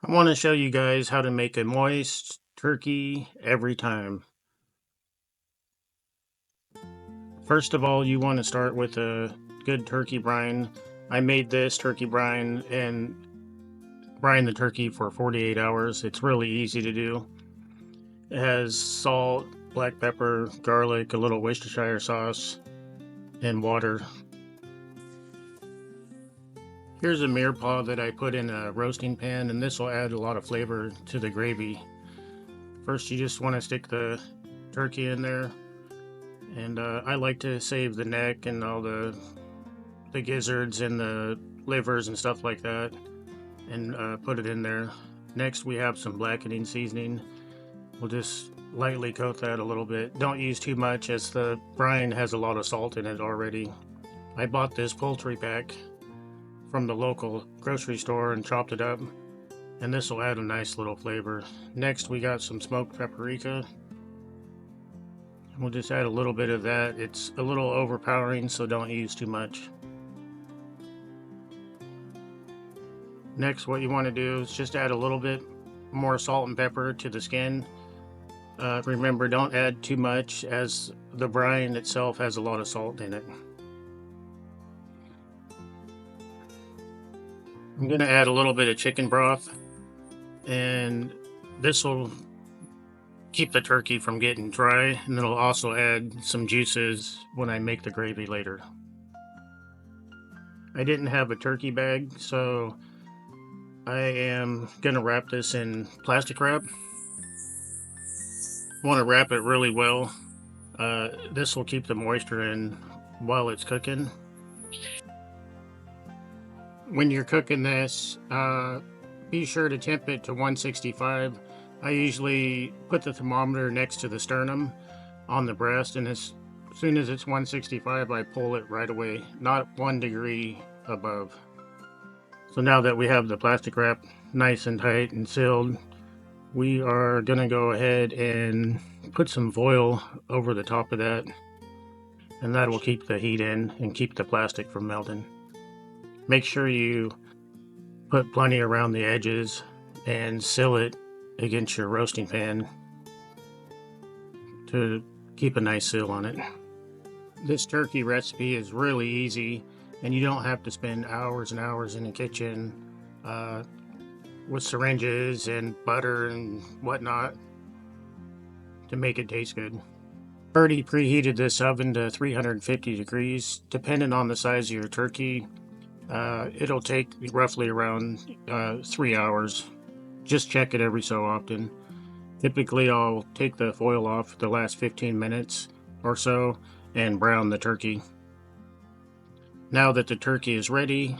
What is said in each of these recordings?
I want to show you guys how to make a moist turkey every time. First of all, you want to start with a good turkey brine. I made this turkey brine and brine the turkey for 48 hours. It's really easy to do. It has salt, black pepper, garlic, a little Worcestershire sauce, and water. Here's a mirepoix that I put in a roasting pan, and this will add a lot of flavor to the gravy. First, you just want to stick the turkey in there. And I like to save the neck and all the gizzards and the livers and stuff like that, and put it in there. Next, we have some blackening seasoning. We'll just lightly coat that a little bit. Don't use too much, as the brine has a lot of salt in it already. I bought this poultry pack from the local grocery store and chopped it up, and this will add a nice little flavor. Next, we got some smoked paprika. We'll just add a little bit of that. It's a little overpowering, so don't use too much. Next, what you want to do is just add a little bit more salt and pepper to the skin. Remember, don't add too much, as the brine itself has a lot of salt in it. I'm going to add a little bit of chicken broth, and this will keep the turkey from getting dry, and it'll also add some juices when I make the gravy later. I didn't have a turkey bag, so I am gonna wrap this in plastic wrap. Want to wrap it really well. This will keep the moisture in while it's cooking. When you're cooking this, be sure to temp it to 165. I usually put the thermometer next to the sternum on the breast, and as soon as it's 165, I pull it right away, not 1 degree above. So now that we have the plastic wrap nice and tight and sealed, we are going to go ahead and put some foil over the top of that, and that will keep the heat in and keep the plastic from melting. Make sure you put plenty around the edges and seal it against your roasting pan to keep a nice seal on it. This turkey recipe is really easy, and you don't have to spend hours and hours in the kitchen with syringes and butter and whatnot to make it taste good. Already preheated this oven to 350 degrees. Depending on the size of your turkey, it'll take roughly around 3 hours. Just check it every so often. Typically, I'll take the foil off the last 15 minutes or so and brown the turkey. Now that the turkey is ready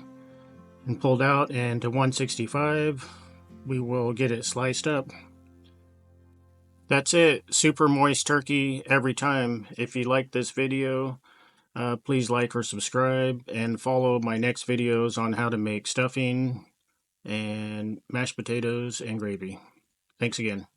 and pulled out and to 165, we will get it sliced up. That's it. Super moist turkey every time. If you like this video, please like or subscribe, and follow my next videos on how to make stuffing and mashed potatoes and gravy. Thanks again.